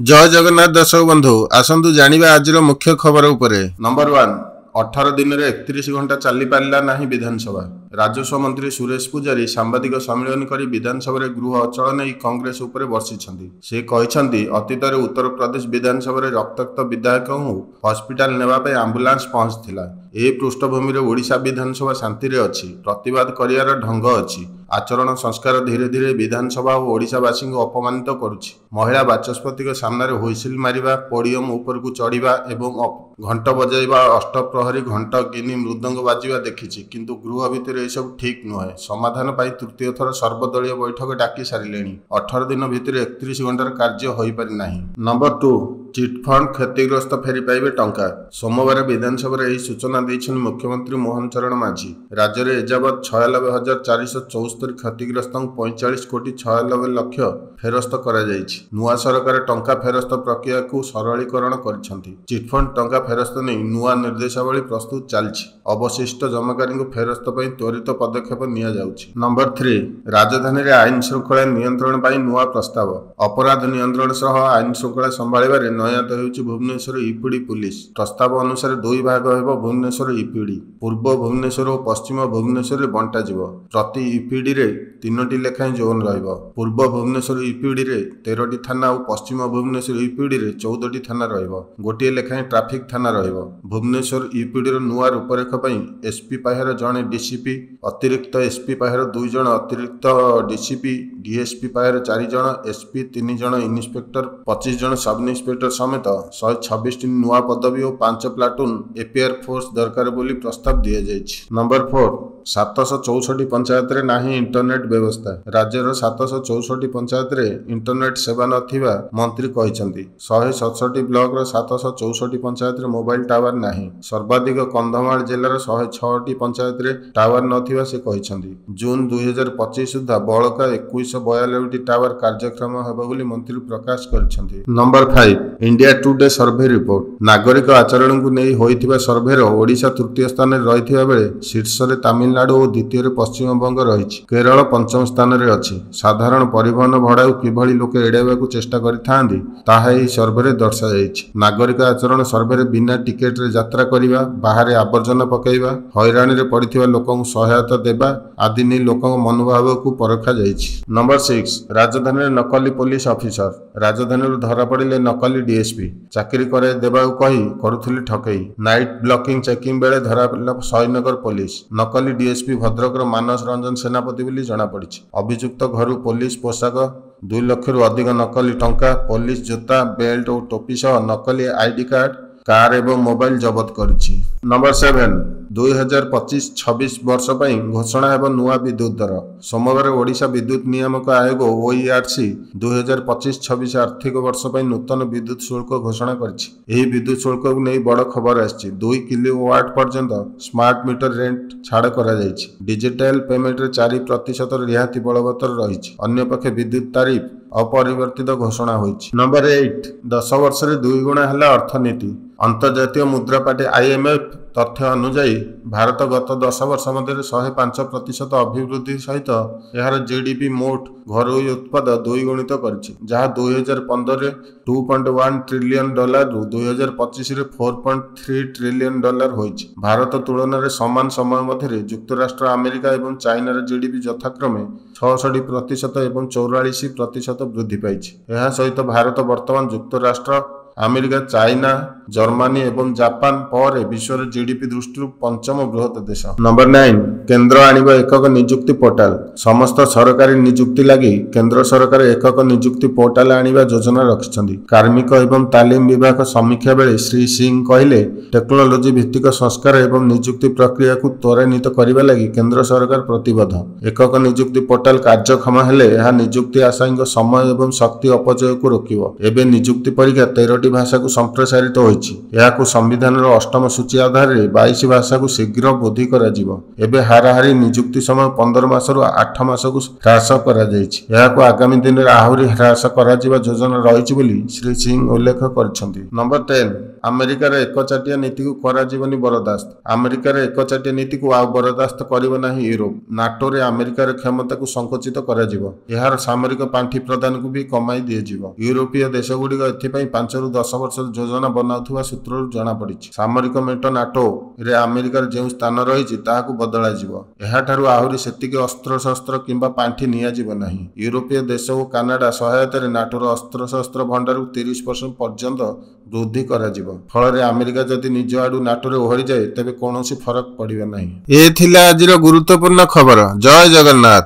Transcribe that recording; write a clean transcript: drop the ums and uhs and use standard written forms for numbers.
जय जगन्नाथ दर्शक बंधु आसतु जानिबा आजिर मुख्य खबर उपरे। नंबर 1 18 दिन में 31 घंटा चली पारा ना विधानसभा। राजस्व मंत्री सुरेश पुजारी सांबादिक सम्मेलन कर विधानसभा गृह अचल नहीं कांग्रेस उपर बर्षिंट। से कहते अतीत उत्तर प्रदेश विधानसभा रक्ताक्त विधायक हस्पिटाल नेवाई आंबुलांस पहुंचला। ए पृष्ठभूमि ओडिशा विधानसभा शांति अच्छी प्रतिवाद कर ढंग अच्छी। आचरण संस्कार धीरे धीरे विधानसभा और ओडिशावासी को अपमानित करुछि। महिला बाचस्पति सामने हुइसिल मारिबा, पोडियम ऊपर को चढ़ा एवं घंट बजाइबा, अष्टप्रहरी घंट गिनी मृदंग बाजिबा देखिछि, किंतु गृह भितर यह सब ठीक नुहे। समाधान पाई तृतीय थर सर्वदलीय बैठक डाकी सारिलेणी। 18 दिन भितर 31 घंटार कार्य हो पारि नाही। नंबर 2 चिटफंड क्षतिग्रस्त फेरी पाइबे टंका। सोमवार विधानसभा यही सूचना देछन मुख्यमंत्री मोहन चरण माझी। राज्य में एजावत 96,474 क्षतिग्रस्त 45 कोटी 96 लक्ष फेरस्त करा जायछि। नुआ सरकार टंका फेरस्त प्रक्रिया को सरलीकरण करिसेंति। चिटफंड टंका फेरस्त नहीं नुआ निर्देशावली प्रस्तुत चलछि। अवशिष्ट जमाकारी को फेरस्त पई त्वरित पदक्षेप निया जाउछि। नंबर 3 राजधानी रे आईन श्रृंखला नियंत्रण पई नुआ प्रस्ताव। अपराध नियंत्रण सह आईन श्रृंखला संभाळिबारे नयात हेउछि भुवनेश्वर ईपीडी पुलिस। प्रस्ताव अनुसार 2 भाग हेबो भुवनेश्वर ईपीडी। पूर्व भुवनेश्वर और पश्चिम भुवनेश्वर बंटा जिवो। प्रति ईपीडी रे 3टी लेखाएं जोन रहिबो। पूर्व भुवनेश्वर ईपीडी रे 13टी थाना और पश्चिम भुवनेश्वर ईपीडी रे 14टी थाना रहिबो। गोटिए लेखाएं ट्रैफिक थाना रहिबो। भुवनेश्वर ईपीडी रो नुआ रूपरेख पई एसपी पाहर जणे डीसीपी, अतिरिक्त एसपी पाहर 2 जण, अतिरिक्त डीसीपी, डीएसपी पाहर 4 जण, एसपी 3 जण, इन्स्पेक्टर 25 जण, सब इन्स्पेक्टर समेत 126 नुआ पदवी और 5 प्लाटून एपीआर फोर्स दरकार बोली प्रस्ताव दिया जायछि। नंबर 4 764 पंचायत रे नाही इंटरनेट व्यवस्था। राज्यर 764 पंचायत रे इंटरनेट सेवा नथिबा मंत्री कहिसंती। 167 ब्लॉक रो 764 पंचायत रे मोबाइल टावर नाही। सर्वाधिक कंधमाल जिल्लार 106 पंचायत रे टावर नथिबा से कहिसंती। जून 2025 सुधा बळका 2142 टावर कार्यक्रम हेबा बोली मंत्री प्रकाश करिसंती। Number 5 India Today survey report. नागरिक आचरण को नहीं होइथिबा सर्वे रो ओडिशा तृतीय स्थान रे रहिथिबा बेले शीर्ष रे तमिलनाडु और द्वितीय पश्चिम बंग रही। केरल 5म स्थान रे अछि। साधारण परिवहन भड़ा किभली लोक एड़ाइबा को चेष्टा करिथांदी ताहा एही सर्वे दर्शा जायछि। नागरिक आचरण सर्वे रे बिना टिकेट रे यात्रा करिबा, बाहर आवर्जना पकाइबा, हैरानी रे पड़िथिबा लोकन सहायता देबा आदि नै लोकन मनोभाव को परखा जायछि। नंबर 6 राजधानी रे नकली पुलिस ऑफिसर। राजधानी रे धरा पड़िले नकली डीएसपी। चाकरी करे देबा कही करुथुली ठकई। नाइट ब्लॉकिंग चेकिंग बेले धरा पड़िला सहीनगर पुलिस। नकली डीएसपी भद्रक मानस रंजन सेनापति बोली जना पड़ी। अभियुक्त घर पुलिस पोशाक 2 लाख रु अधिक, नकली टंका, पुलिस जोता, बेल्ट और टोपी सह नकली आईडी कार्ड, कार एवं मोबाइल जबत करिछि। नंबर 7 2025-26 वर्ष पई घोषणा हेब नुआ विद्युत दर। सोमवार ओडिशा विद्युत नियामक आयोग ओईआरसी 2025-26 आर्थिक वर्ष पई नूतन विद्युत शुल्क घोषणा करिछि। एही विद्युत शुल्क को नै बड़ खबर आछि। 2 किलोवाट पर्यंत स्मार्ट मीटर रेंट छाड़ करा जायछि। डिजिटल पेमेंट रे 4% रिहाती बलवत्तर रहिछि। अन्य पक्षे विद्युत तारिफ अपरिवर्तित घोषणा होइछि। नंबर 8 10 वर्ष रे 2 गुणा हला अर्थनीति। अंतर्जातीय मुद्रा पार्टी आईएमएफ तथ्य अनुसार भारत गत 10 वर्ष मध्य 105% अभिवृद्धि सहित यार जीडीपी मोट घरोई उत्पाद 2 गुणित करिछि, जहाँ 2015 रे $2.1 ट्रिलियन रु 2025 रे $4.3 ट्रिलियन होइछि। भारत तुलन रे समान समय मध्य युक्तराष्ट्र, अमेरिका एवं चाइनार जीडीपी यथाक्रमे 66% एवं 44% वृद्धि पाइछि। यह सहित भारत वर्तमान युक्तराष्ट्र, अमेरिका, चाइना, जर्मनी एवं जापान पर विश्व जीडीपी दृष्टि 5म बृहत देश। नंबर 9 केंद्र आनिबा एकक नियुक्ति पोर्टाल। समस्त सरकारी नियुक्ति लगी केंद्र सरकार एकक नियुक्ति पोर्टाल आनिबा योजना रखिछन्ती। कार्मिक एवं तालीम विभाग समीक्षा बेले श्री सिंह कहले टेक्नोलोजी भित्तिक संस्कार एवं नियुक्ति प्रक्रिया को त्वरान्वित करबा लगी केंद्र सरकार प्रतिबद्ध। एकक नियुक्ति पोर्टाल कार्यक्षम हेले यह नियुक्ति आशायी समय एवं शक्ति अपचय को रोकिबो। एबे नियुक्ति परीक्षा 13 17ଟି ଭାଷାକୁ ସମ୍ପ୍ରସାରିତ ହୋଇଛି। ଏହାକୁ ସମ୍ବିଧାନର 8ମ ସୂଚୀ ଆଧାରରେ 22 ଭାଷାକୁ ଶୀଘ୍ର ବୃଦ୍ଧି କରାଯିବ। ଏବେ ହାରାହାରି ନିଯୁକ୍ତି ସମୟ 15 ମାସରୁ 8 ମାସକୁ ହ୍ରାସ କରାଯାଇଛି। ଏହାକୁ ଆଗାମୀ ଦିନରେ ଆହୁରି ହ୍ରାସ କରାଯିବା ଯୋଜନା ରହିଛି ବୋଲି ଶ୍ରୀ ସିଂ ଉଲ୍ଲେଖ କରିଛନ୍ତି। ନମ୍ବର 10 ଆମେରିକାର ଏକଚାଟିଆ ନୀତିକୁ କରାଯିବନି ବରଦାସ୍ତ। ଆମେରିକାର ଏକଚାଟିଆ ନୀତିକୁ ଆଉ ବରଦାସ୍ତ କରିବ ନାହିଁ ୟୁରୋପ। ନାଟୋରେ ଆମେରିକାର କ୍ଷମତାକୁ ସଂକୁଚିତ କରାଯିବ। ଏହାର ସାମରିକ ପାଣ୍ଠି ପ୍ରଦାନକୁ ବି କମାଇ ଦିଆଯିବ। ୟୁରୋପୀୟ ଦେଶଗୁଡ଼ିକ ଏଥିପାଇଁ 5ରୁ 10 ବର୍ଷର ଯୋଜନା ବନାଉଥିବା ସୂତ୍ରରୁ ଜଣାପଡ଼ିଛି। ସାମରିକ ମେଣ୍ଟ ନାଟୋରେ ଆମେରିକାର ଯେଉଁ ସ୍ଥାନ ରହିଛି ତାହାକୁ ବଦଳାଯିବ। ଏହାଠାରୁ ଆହୁରି ସେତିକି ଅସ୍ତ୍ରଶସ୍ତ୍ର କିମ୍ବା ପାଣ୍ଠି ନିଆଯିବ ନାହିଁ। ୟୁରୋପୀୟ ଦେଶ ଓ କାନାଡା ସହାୟତାରେ ନାଟୋର ଅସ୍ତ୍ରଶସ୍ତ୍ର ଭଣ୍ଡାରକୁ 30% ପର୍ଯ୍ୟନ୍ତ ବୃଦ୍ଧି କରାଯିବ। ଫଳରେ ଆମେରିକା ଯଦି ନିଜ ଆଡୁ ନାଟୋରେ ଓହରିଯାଏ ତେବେ କୌଣସି ଫରକ ପଡ଼ିବ ନାହିଁ। ଏ ଥିଲା ଆଜିର ଗୁରୁତ୍ୱପୂର୍ଣ୍ଣ ଖବର। ଜୟ ଜଗନ୍ନାଥ।